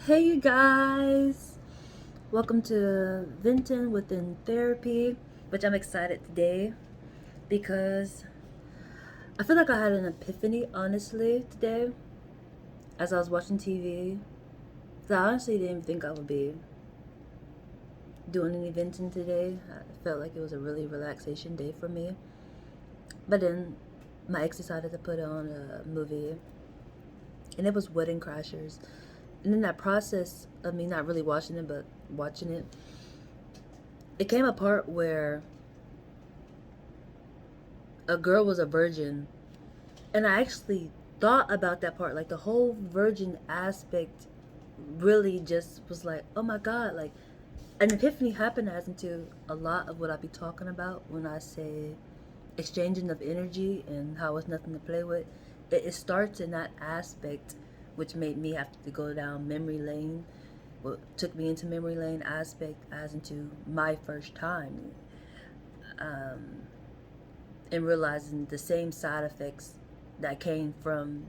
Hey, you guys! Welcome to Vinton Within Therapy, which I'm excited today because I feel like I had an epiphany, honestly, today as I was watching TV. So I honestly didn't think I would be doing any venting today. I felt like it was a really relaxation day for me. But then my ex decided to put on a movie, and it was Wedding Crashers. And in that process of me not really watching it, but watching it, it came a part where a girl was a virgin, and I actually thought about that part, like the whole virgin aspect really just was like, oh my god, like an epiphany happened as into a lot of what I be talking about when I say exchanging of energy and how it's nothing to play with. It starts in that aspect, which made me have to go down memory lane, what took me into memory lane aspect as into my first time, um, and realizing the same side effects that came from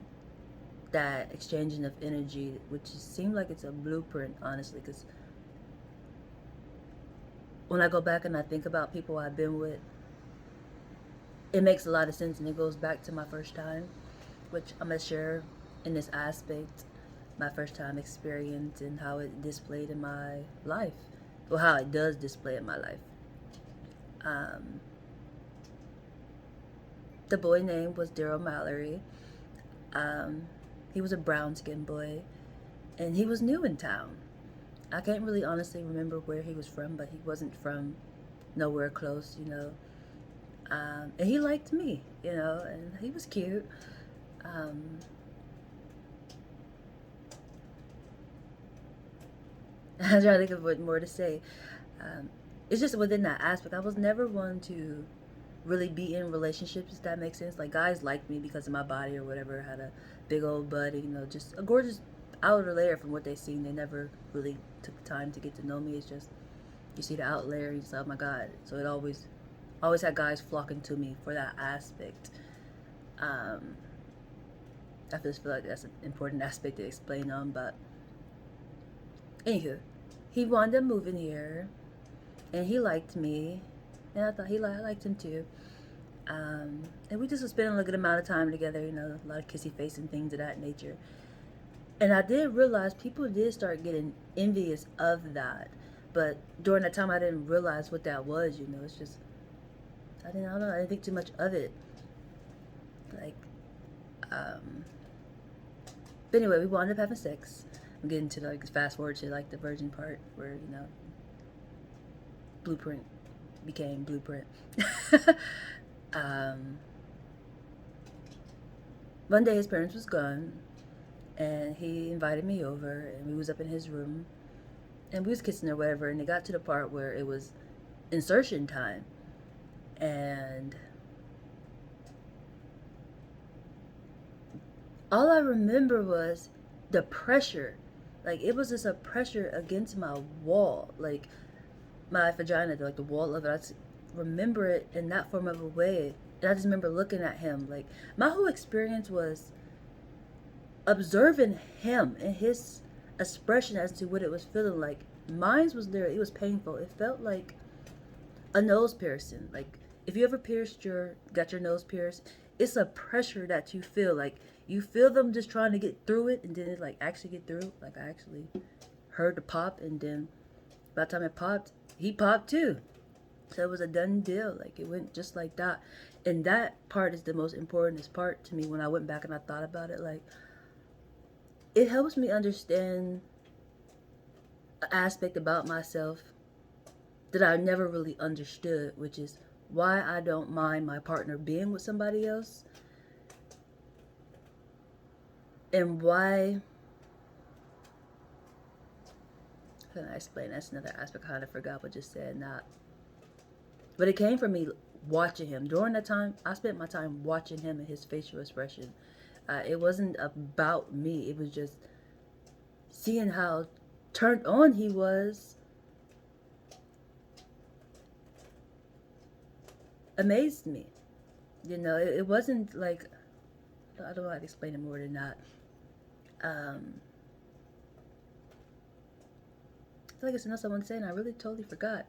that exchanging of energy, which seemed like it's a blueprint, honestly, because when I go back and I think about people I've been with, it makes a lot of sense, and it goes back to my first time, which I'm gonna share in this aspect, my first time experience and how it displayed in my life, or how it does display in my life. Um, the boy name was Daryl Mallory. Um, he was a brown skinned boy, and he was new in town. I can't really honestly remember where he was from, but he wasn't from nowhere close. And he liked me, and he was cute. Um, I was trying to think of what more to say. Um, it's just within that aspect. I was never one to really be in relationships, if that makes sense. Like, guys liked me because of my body or whatever. I had a big old butt, just a gorgeous outer layer from what they seen. They never really took the time to get to know me. It's just, you see the outer layer, you say, oh my God. So it always had guys flocking to me for that aspect. Um, I just feel like that's an important aspect to explain on. But anywho, he wound up moving here, and he liked me, and I thought I liked him too. And we just were spending a good amount of time together, a lot of kissy face and things of that nature. And I did realize people did start getting envious of that. But during that time, I didn't realize what that was. It's just, I don't know, I didn't think too much of it. Like, um, but anyway, we wound up having sex. I'm getting to like fast forward to like the virgin part where blueprint became blueprint. um, One day his parents was gone, and he invited me over, and we was up in his room, and we was kissing or whatever, and it got to the part where it was insertion time, and all I remember was the pressure. Like, it was just a pressure against my wall, like my vagina, like the wall of it. I just remember it in that form of a way. And I just remember looking at him. Like, my whole experience was observing him and his expression as to what it was feeling like. Mine was there. It was painful. It felt like a nose piercing. Like, if you ever got your nose pierced, it's a pressure that you feel. Like, you feel them just trying to get through it, and then it like actually get through. Like, I actually heard the pop, and then by the time it popped, he popped too. So it was a done deal. Like, it went just like that. And that part is the most important part to me when I went back and I thought about it. Like, it helps me understand an aspect about myself that I never really understood, which is why I don't mind my partner being with somebody else, and why. How can I explain? That's another aspect I kind of forgot what just said. Not, but it came from me watching him during that time. I spent my time watching him and his facial expression. It wasn't about me. It was just seeing how turned on he was amazed me. It wasn't like, I don't know how to explain it more than that. Um, feel like it's enough someone saying I really totally forgot.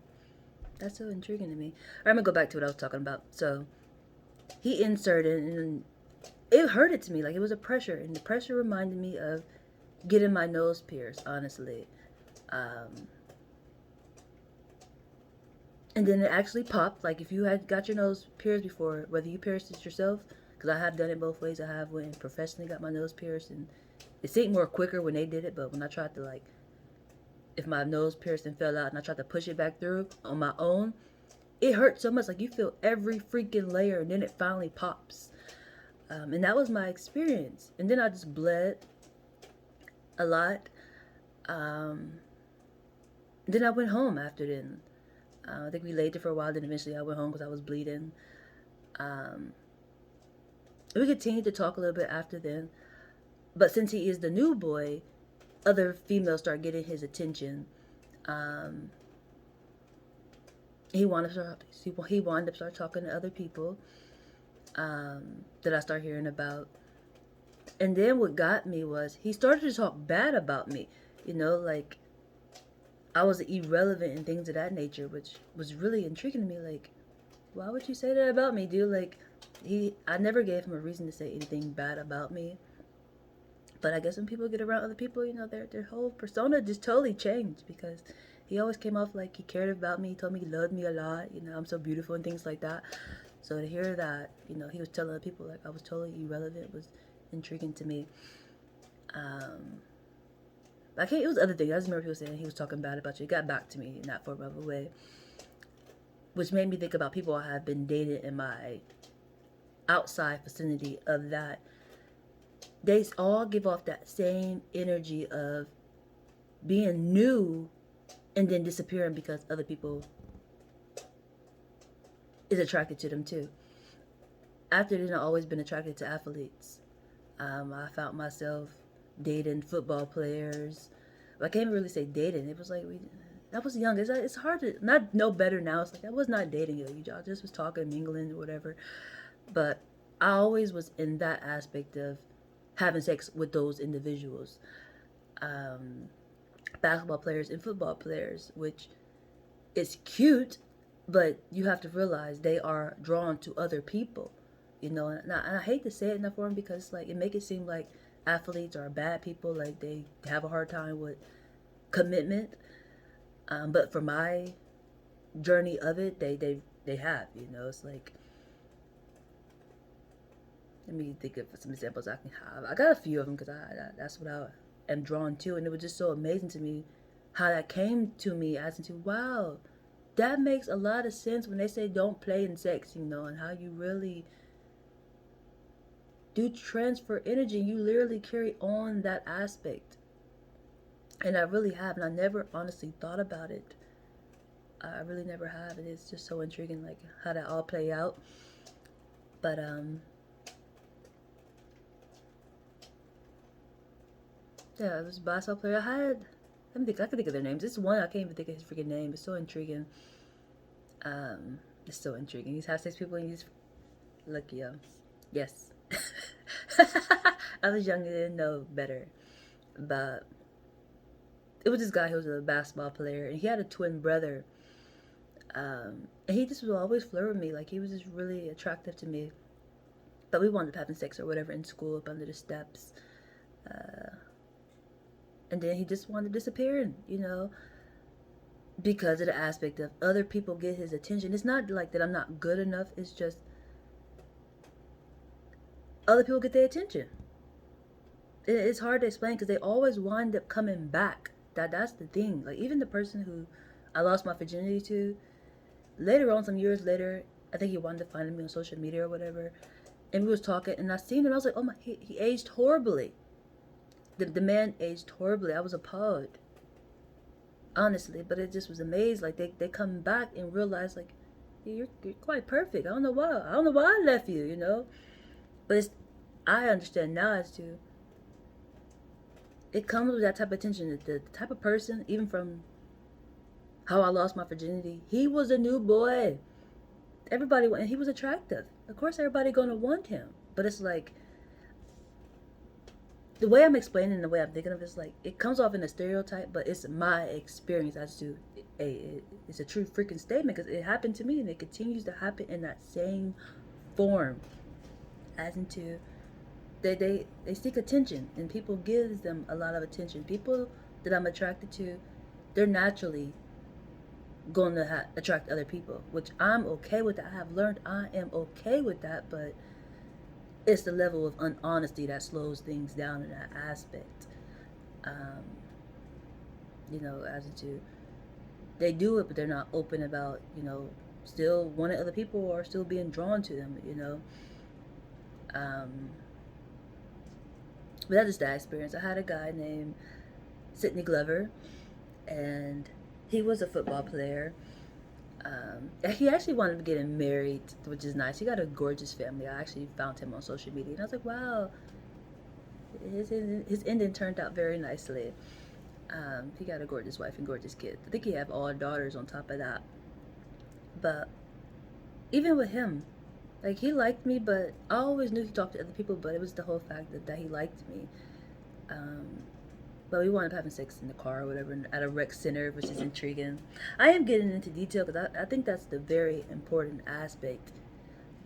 That's so intriguing to me. All right, I'm gonna go back to what I was talking about. So he inserted, and it hurted to me. Like, it was a pressure, and the pressure reminded me of getting my nose pierced, honestly. And then it actually popped. Like, if you had got your nose pierced before, whether you pierced it yourself, because I have done it both ways. I have went and professionally got my nose pierced, and it seemed more quicker when they did it. But when I tried to, like, if my nose pierced and fell out and I tried to push it back through on my own, it hurt so much. Like, you feel every freaking layer, and then it finally pops. And that was my experience. And then I just bled a lot. Then I went home after then. I think we laid there for a while. Then eventually I went home because I was bleeding. We continued to talk a little bit after then. But since he is the new boy, other females start getting his attention. He wanted to start talking to other people that I start hearing about. And then what got me was he started to talk bad about me. You know, like, I was irrelevant and things of that nature, which was really intriguing to me. Like, why would you say that about me, dude? Like, I never gave him a reason to say anything bad about me. But I guess when people get around other people, you know, their whole persona just totally changed, because he always came off like he cared about me. He told me he loved me a lot. You know, I'm so beautiful and things like that. So to hear that, you know, he was telling other people like I was totally irrelevant was intriguing to me. It was other things. I just remember people saying he was talking bad about you. It got back to me in that form of a way, which made me think about people I have been dating in my outside vicinity of that. They all give off that same energy of being new and then disappearing because other people is attracted to them too. After then, I've always been attracted to athletes. I found myself dating football players. I can't even really say dating. It was like I was young. It's hard to not know better now. It's like I was not dating you. Y'all just was talking, mingling, or whatever. But I always was in that aspect of having sex with those individuals, basketball players and football players, which is cute, but you have to realize they are drawn to other people. You know, and I hate to say it in that form because like it make it seem like athletes are bad people, like they have a hard time with commitment. But for my journey of it, they have. You know, it's like, let me think of some examples I can have. I got a few of them because that's what I am drawn to, and it was just so amazing to me how that came to me as into wow, that makes a lot of sense when they say don't play in sex, you know, and how you really do transfer energy. You literally carry on that aspect. And I really have, and I never honestly thought about it. I really never have, and it's just so intriguing, like how that all play out. But yeah, it was a basketball player. I had, let me think. I can think of their names. This one I can't even think of his freaking name. It's so intriguing. It's so intriguing. He's had 6 people, and he's lucky. Yes. I was young and didn't know better, but it was this guy who was a basketball player, and he had a twin brother. And he just would always flirt with me. Like, he was just really attractive to me. But we wound up having sex or whatever in school up under the steps. And then he just wanted to disappear, you know, because of the aspect of other people get his attention. It's not like that I'm not good enough. It's just other people get their attention. It's hard to explain because they always wind up coming back. That's the thing. Like, even the person who I lost my virginity to, later on, some years later, I think he wanted to find me on social media or whatever, and we was talking, and I seen him. I was like, oh my, he aged horribly. The man aged horribly. I was appalled, honestly. But it just was amazed. Like, they come back and realize, like, you're quite perfect. I don't know why I left you, you know. But I understand now as to, it comes with that type of attention. The type of person, even from how I lost my virginity, he was a new boy. Everybody, and he was attractive. Of course, everybody gonna want him. But it's like, the way I'm explaining, the way I'm thinking of it is like it comes off in a stereotype, but it's my experience as to it's a true freaking statement because it happened to me and it continues to happen in that same form. As into they seek attention and people gives them a lot of attention. People that I'm attracted to, they're naturally going to attract other people, which I'm okay with that. I have learned I am okay with that, but it's the level of unhonesty that slows things down in that aspect. Um, as to they do it, but they're not open about still wanting other people or still being drawn to them. Um, but that's just that experience. I had a guy named Sidney Glover, and he was a football player. He actually wanted to get him married, which is nice. He got a gorgeous family. I actually found him on social media, and I was like, wow, his ending turned out very nicely. He got a gorgeous wife and gorgeous kids. I think he have all daughters on top of that. But even with him, like he liked me, but I always knew he talked to other people. But it was the whole fact that he liked me. Um, but we wound up having sex in the car or whatever at a rec center, which is intriguing. I am getting into detail because I think that's the very important aspect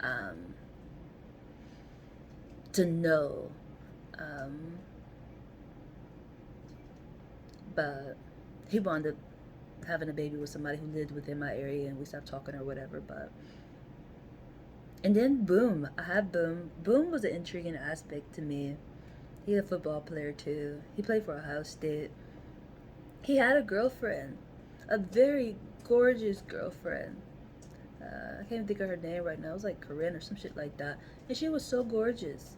um, to know. Um, but he wound up having a baby with somebody who lived within my area, and we stopped talking or whatever. But and then boom, I had boom. Boom was an intriguing aspect to me. He a football player too. He played for Ohio State. He had a girlfriend, a very gorgeous girlfriend. I can't think of her name right now. It was like Corinne or some shit like that. And she was so gorgeous.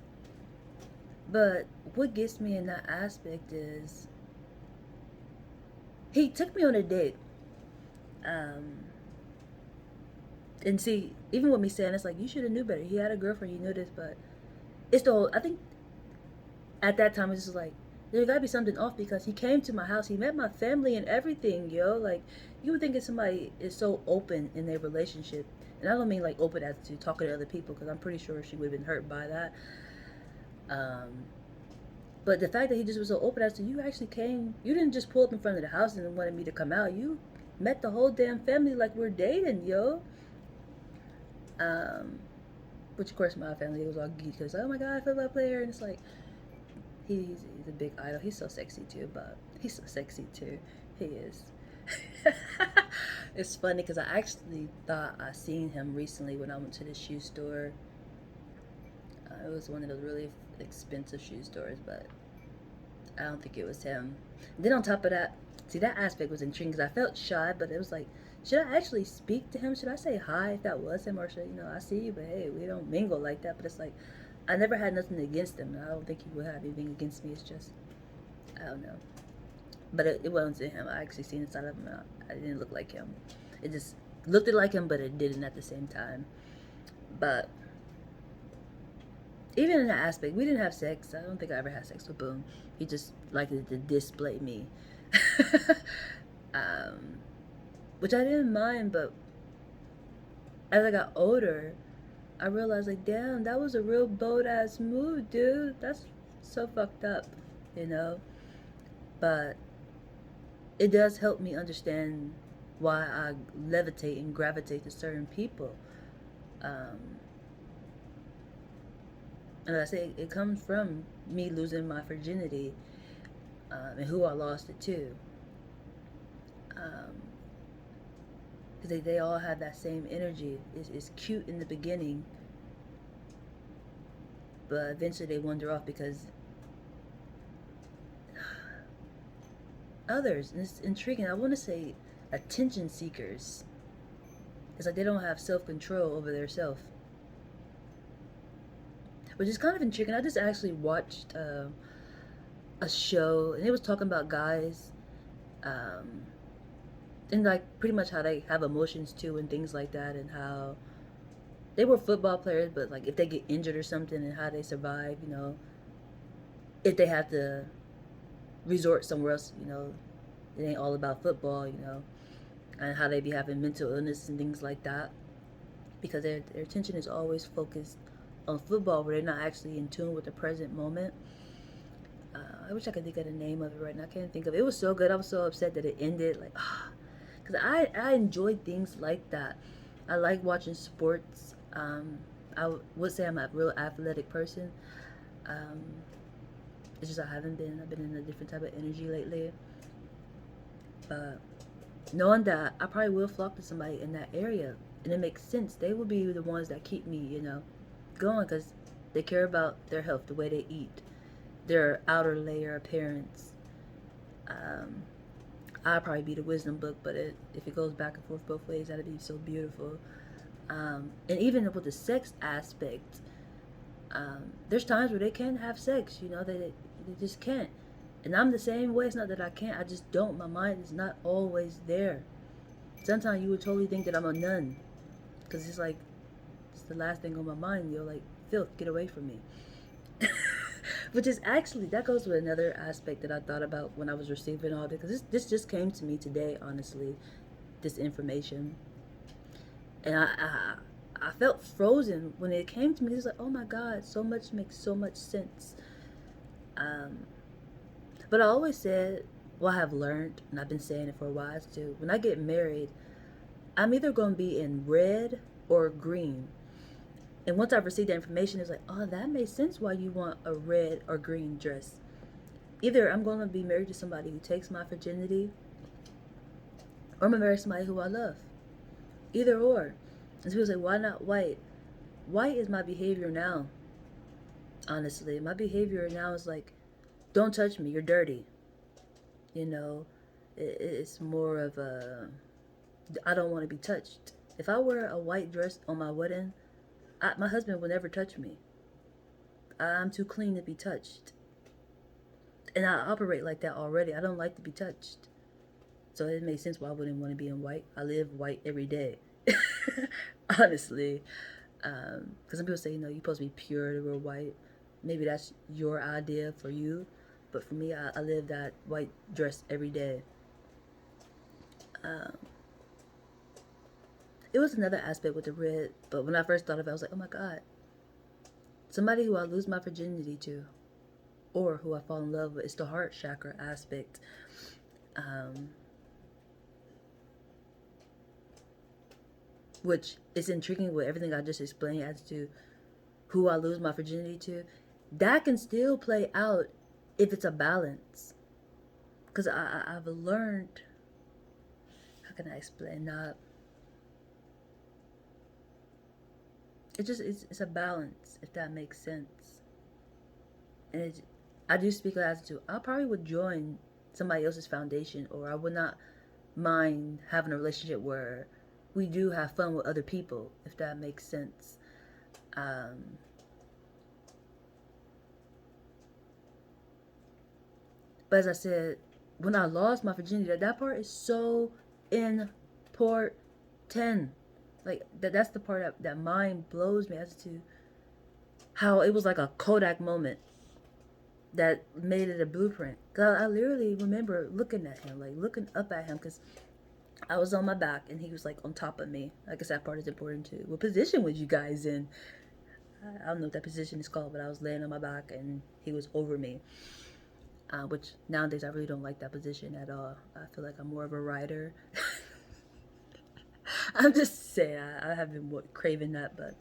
But what gets me in that aspect is he took me on a date. And see, even with me saying it's like you should have knew better. He had a girlfriend, you knew this, but it's the whole. I think at that time it's just like there gotta be something off because he came to my house, he met my family and everything, yo. Like you would think if somebody is so open in their relationship, and I don't mean like open as to talking to other people because I'm pretty sure she would have been hurt by that. Um, but the fact that he just was so open as to you actually came, you didn't just pull up in front of the house and wanted me to come out. You met the whole damn family like we're dating, yo. Um, which of course my family was all geeked because oh my god, football player, and it's like he's a big idol. He's so sexy too, but he's so sexy too. He is. It's funny because I actually thought I seen him recently when I went to the shoe store. It was one of those really expensive shoe stores, but I don't think it was him. And then on top of that, see that aspect was intriguing because I felt shy, but it was like, should I actually speak to him? Should I say hi if that was him, or should I see you, but hey, we don't mingle like that. But it's like I never had nothing against him. I don't think he would have anything against me. It's just I don't know. But it wasn't him. I actually seen inside of him. I didn't look like him. It just looked like him, but it didn't at the same time. But even in that aspect, we didn't have sex. I don't think I ever had sex with Boom. He just liked to display me. um, which I didn't mind, but as I got older, I realized like, damn, that was a real bold ass move, dude. That's so fucked up, you know. But it does help me understand why I levitate and gravitate to certain people. Um, and I say it comes from me losing my virginity and who I lost it to. Because they all have that same energy. It's cute in the beginning, but eventually they wander off because others, and it's intriguing, I want to say attention seekers. It's like they don't have self-control over their self. Which is kind of intriguing. I just actually watched a show, and it was talking about guys, um, and like pretty much how they have emotions too, and things like that, and how they were football players, but like if they get injured or something, and how they survive, if they have to resort somewhere else, it ain't all about football, and how they be having mental illness and things like that, because their attention is always focused on football, where they're not actually in tune with the present moment. I wish I could think of the name of it right now. I can't think of it. It was so good. I was so upset that it ended. Like, because I enjoy things like that. I like watching sports. Would say I'm a real athletic person. Um, it's just I haven't been. I've been in a different type of energy lately. But knowing that I probably will flock to somebody in that area, and it makes sense. They will be the ones that keep me, going because they care about their health, the way they eat, their outer layer appearance. Um, I'll probably be the wisdom book, but if it goes back and forth both ways, that'd be so beautiful. And even with the sex aspect, there's times where they can have sex, they just can't. And I'm the same way. It's not that I can't, I just don't. My mind is not always there. Sometimes you would totally think that I'm a nun, because it's like, it's the last thing on my mind. You're like, filth, get away from me. Which is actually, that goes with another aspect that I thought about when I was receiving all this, because this just came to me today, honestly, this information. And I felt frozen when it came to me. It's like, oh my God, so much makes so much sense. Um, but I always said, well, I have learned, and I've been saying it for a while too, when I get married, I'm either going to be in red or green. And once I've received that information, it's like, oh, that makes sense why you want a red or green dress. Either I'm going to be married to somebody who takes my virginity, or I'm going to marry somebody who I love. Either or. And people say, why not white? White is my behavior now. Honestly, my behavior now is like, don't touch me, you're dirty. It's more of a, I don't want to be touched. If I wear a white dress on my wedding, my husband will never touch me. I'm too clean to be touched. And I operate like that already. I don't like to be touched. So it makes sense why I wouldn't want to be in white. I live white every day. Honestly. Because some people say, you're supposed to be pure to wear white. Maybe that's your idea for you. But for me, I live that white dress every day. It was another aspect with the red. But when I first thought of it, I was like, oh my God. Somebody who I lose my virginity to, or who I fall in love with, it's the heart chakra aspect. Which is intriguing with everything I just explained as to who I lose my virginity to. That can still play out if it's a balance. Because I've learned, how can I explain that? It's a balance, if that makes sense. And I do speak as to, I probably would join somebody else's foundation, or I would not mind having a relationship where we do have fun with other people, if that makes sense. But as I said, when I lost my virginity, that part is so important. Like, that's the part that mind blows me as to how it was like a Kodak moment that made it a blueprint. Cause I literally remember looking at him, like looking up at him, because I was on my back and he was like on top of me. I guess that part is important too. What position was you guys in? I don't know what that position is called, but I was laying on my back and he was over me. Which nowadays I really don't like that position at all. I feel like I'm more of a rider. I'm just saying, I have been craving that, but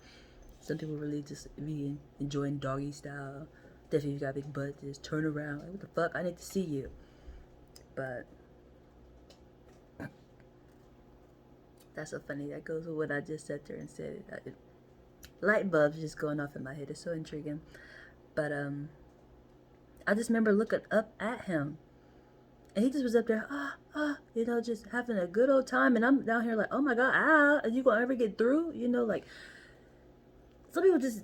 some people really just be enjoying doggy style. Definitely, if you got a big butt, just turn around. Like, what the fuck? I need to see you. But that's so funny. That goes with what I just said there and said. Light bulbs just going off in my head. It's so intriguing. But I just remember looking up at him, and he just was up there, just having a good old time. And I'm down here like, oh my God, are you gonna ever get through? Like, some people just,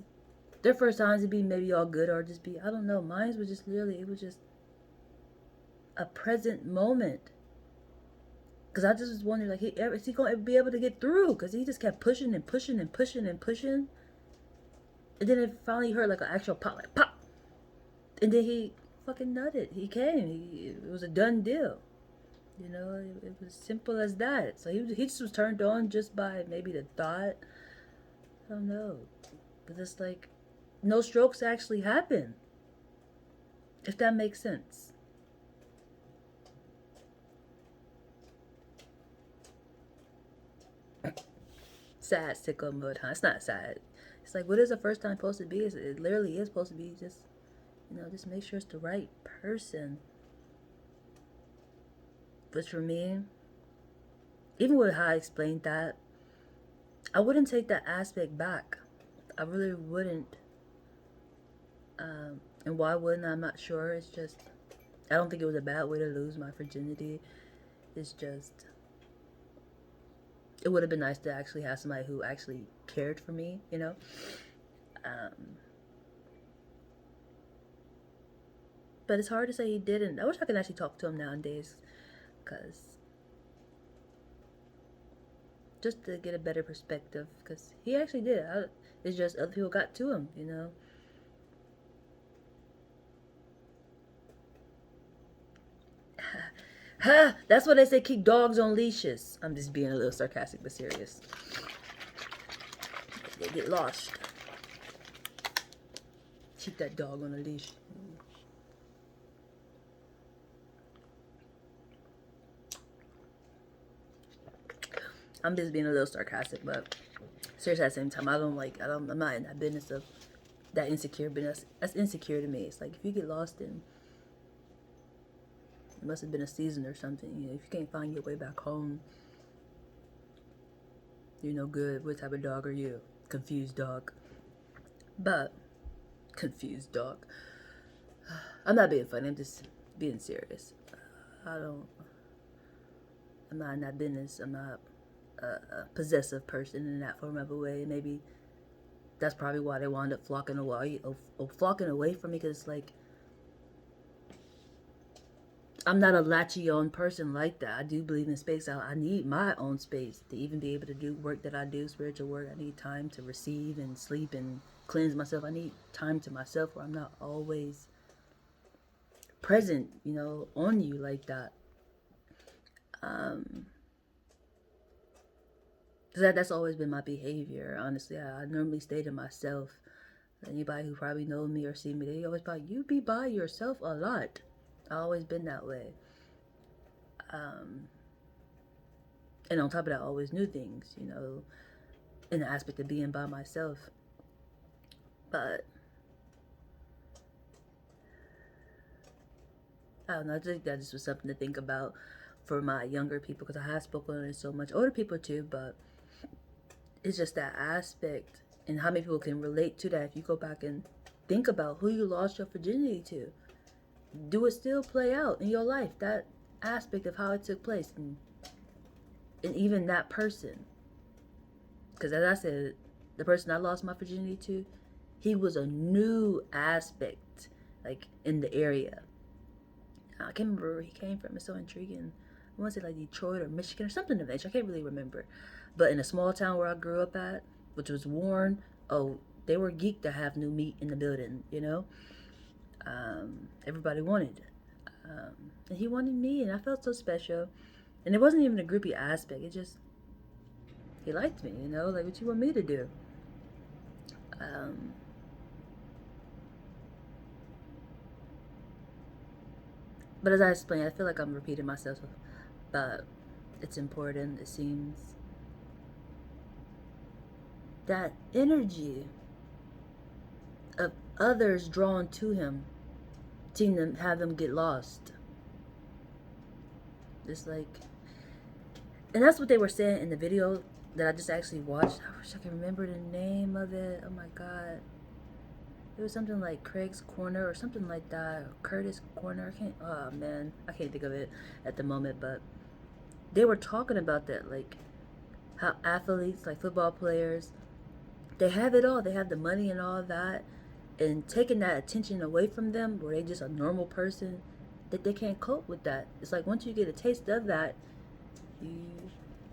their first times would be maybe all good, or just be, I don't know. Mine was just literally, it was just a present moment. Because I just was wondering, like, is he going to be able to get through? Because he just kept pushing and pushing and pushing and pushing. And then it finally heard like an actual pop, like pop. And then he fucking nutted. He came. It was a done deal. It was simple as that. So he just was turned on just by maybe the thought. I don't know. But it's like, no strokes actually happen. If that makes sense. Sad sicko mode, huh? It's not sad. It's like, what is the first time supposed to be? It literally is supposed to be just, just make sure it's the right person. But for me, even with how I explained that, I wouldn't take that aspect back. I really wouldn't. And why wouldn't I? I'm not sure. It's just, I don't think it was a bad way to lose my virginity. It's just, it would have been nice to actually have somebody who actually cared for me. But it's hard to say he didn't. I wish I could actually talk to him nowadays, because just to get a better perspective, because he actually did. It's just other people got to him. Ha! That's why they say keep dogs on leashes. I'm just being a little sarcastic but serious. They get lost. Keep that dog on a leash. I'm just being a little sarcastic, but seriously, at the same time, I'm not in that business of that insecure business. That's insecure to me. It's like, if you get lost in, it must have been a season or something. If you can't find your way back home, you're no good. What type of dog are you? Confused dog. But, confused dog. I'm not being funny. I'm just being serious. I'm not in that business. I'm not a possessive person in that form of a way. Maybe that's probably why they wound up flocking away from me, because like, I'm not a latchy on person like that. I do believe in space. I need my own space to even be able to do work that I do, spiritual work. I need time to receive and sleep and cleanse myself. I need time to myself where I'm not always present, on you like that. That's always been my behavior. Honestly, I normally stay to myself. Anybody who probably know me or see me, they always probably, you be by yourself a lot. I always been that way. And on top of that, I always knew things, in the aspect of being by myself. But I don't know. I think that just was something to think about for my younger people, because I have spoken on it so much. Older people too, but it's just that aspect, and how many people can relate to that if you go back and think about who you lost your virginity to. Do it still play out in your life? That aspect of how it took place, and even that person. Because as I said, the person I lost my virginity to, he was a new aspect, like, in the area. I can't remember where he came from. It's so intriguing. I want to say like Detroit or Michigan or something of that. I can't really remember. But in a small town where I grew up at, which was Warren, oh, they were geeked to have new meat in the building. Everybody wanted. And he wanted me, and I felt so special. And it wasn't even a groupie aspect. It just, he liked me, like, what you want me to do? But as I explained, I feel like I'm repeating myself, but it's important. It seems that energy of others drawn to him, seeing them, have them get lost. It's like, and that's what they were saying in the video that I just actually watched. I wish I could remember the name of it. Oh my god. It was something like Craig's Corner or something like that. Or Curtis Corner. Oh man, I can't think of it at the moment, but they were talking about that, like how athletes, like football players, they have it all. They have the money and all that, and taking that attention away from them, where they just a normal person, that they can't cope with that. It's like, once you get a taste of that,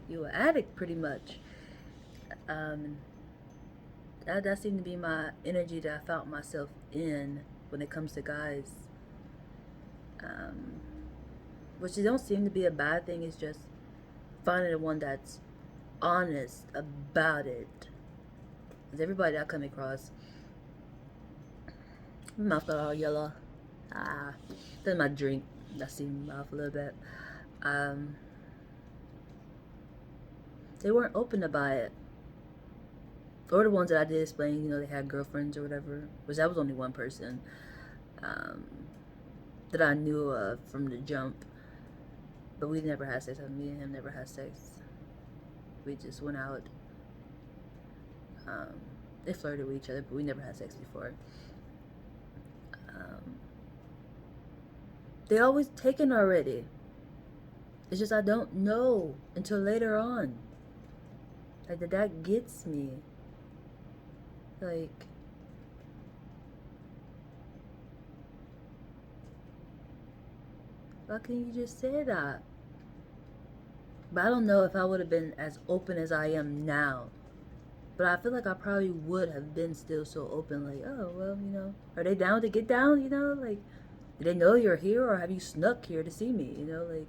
you're an addict pretty much. Um, that seemed to be my energy that I found myself in when it comes to guys. Um, which don't seem to be a bad thing. It's just finding the one that's honest about it. Because everybody I come across, my mouth got all yellow. Ah, then my drink. That seemed off a little bit. Um, they weren't open about it. Or the ones that I did explain, they had girlfriends or whatever. Which that was only one person um, that I knew of from the jump. But we never had sex. Me and him never had sex. We just went out. Um, they flirted with each other, but we never had sex before. Um, they always taken already. It's just I don't know until later on. Like that gets me. Like, why can't you just say that? But I don't know if I would have been as open as I am now. But I feel like I probably would have been still so open, like, oh, well, are they down to get down, Like, do they know you're here or have you snuck here to see me, Like,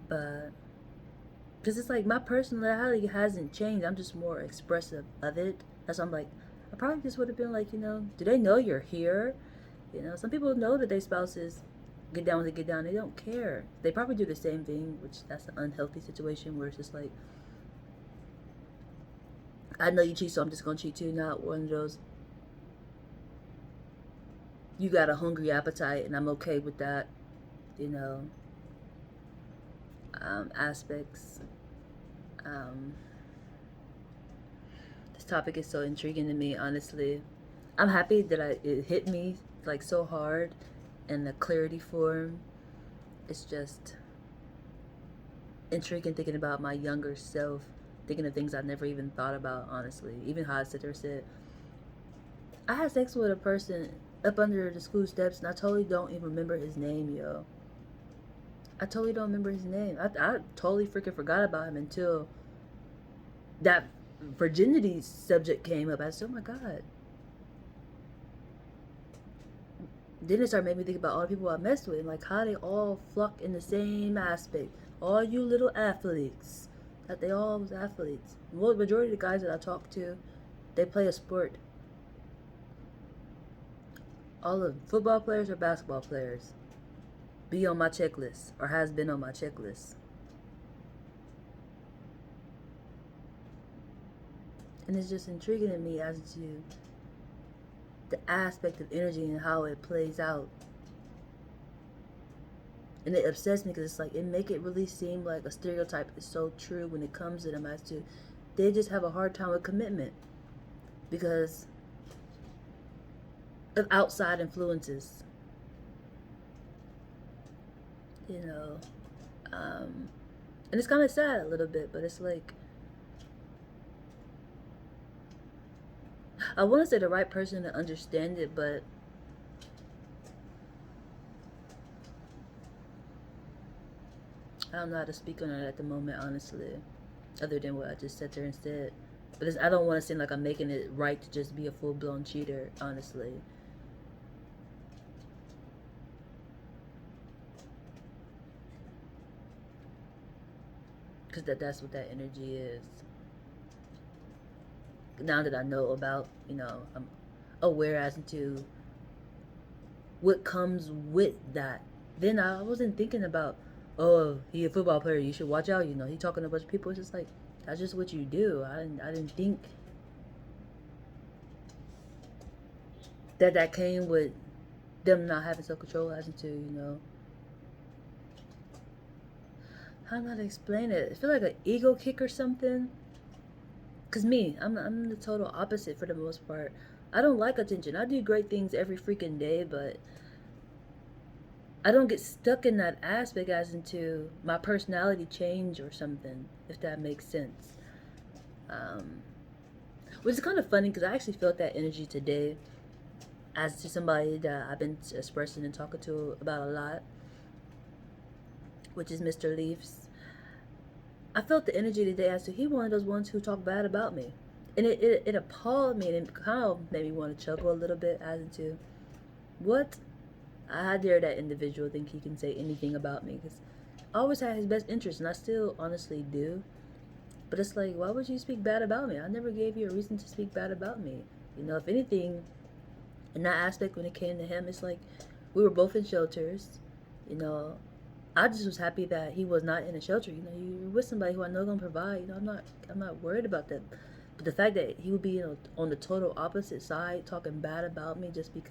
but, because it's like my personality hasn't changed. I'm just more expressive of it. That's why I'm like, I probably just would have been like, do they know you're here? Some people know that their spouses get down to get down. They don't care. They probably do the same thing, which that's an unhealthy situation where it's just like, I know you cheat, so I'm just gonna cheat too. Not one of those, you got a hungry appetite and I'm okay with that, you know, aspects. Um, this topic is so intriguing to me, honestly. I'm happy that it hit me like so hard in the clarity form. It's just intriguing thinking about my younger self, thinking of things I never even thought about, honestly. Even how I sit there and said, I had sex with a person up under the school steps and I totally don't even remember his name, yo. I totally don't remember his name. I totally freaking forgot about him until that virginity subject came up. I said, oh my God. Then it started making me think about all the people I messed with and like how they all flock in the same aspect. All you little athletes. That they all was athletes. Well, the majority of the guys that I talk to, they play a sport. All of football players or basketball players be on my checklist or has been on my checklist. And it's just intriguing to me as to the aspect of energy and how it plays out. And it upsets me because it's like it make it really seem like a stereotype is so true when it comes to them as to they just have a hard time with commitment because of outside influences. You know, and it's kind of sad a little bit, but it's like I want to say the right person to understand it, but I don't know how to speak on it at the moment, honestly, other than what I just sat there and said. But I don't want to seem like I'm making it right to just be a full-blown cheater, honestly. Because that's what that energy is. Now that I know about, I'm aware as to what comes with that. Then I wasn't thinking about, oh, he a football player, you should watch out. He talking to a bunch of people. It's just like that's just what you do. I didn't think that came with them not having self control as to how not to explain it. I feel like an ego kick or something. Cause me, I'm the total opposite for the most part. I don't like attention. I do great things every freaking day, but I don't get stuck in that aspect as into my personality change or something, if that makes sense. Um, which is kind of funny because I actually felt that energy today as to somebody that I've been expressing and talking to about a lot, which is Mr. Leafs. I felt the energy today as to he one of those ones who talk bad about me. And it appalled me and it kind of made me want to chuckle a little bit as into what? How dare that individual think he can say anything about me? Because I always had his best interest, and I still honestly do. But it's like, why would you speak bad about me? I never gave you a reason to speak bad about me. If anything, In that aspect, when it came to him, it's like we were both in shelters. You know, I just was happy that he was not in a shelter. You know, you're with somebody who I know gonna provide. You know, I'm not worried about that. But the fact that he would be on the total opposite side, talking bad about me just because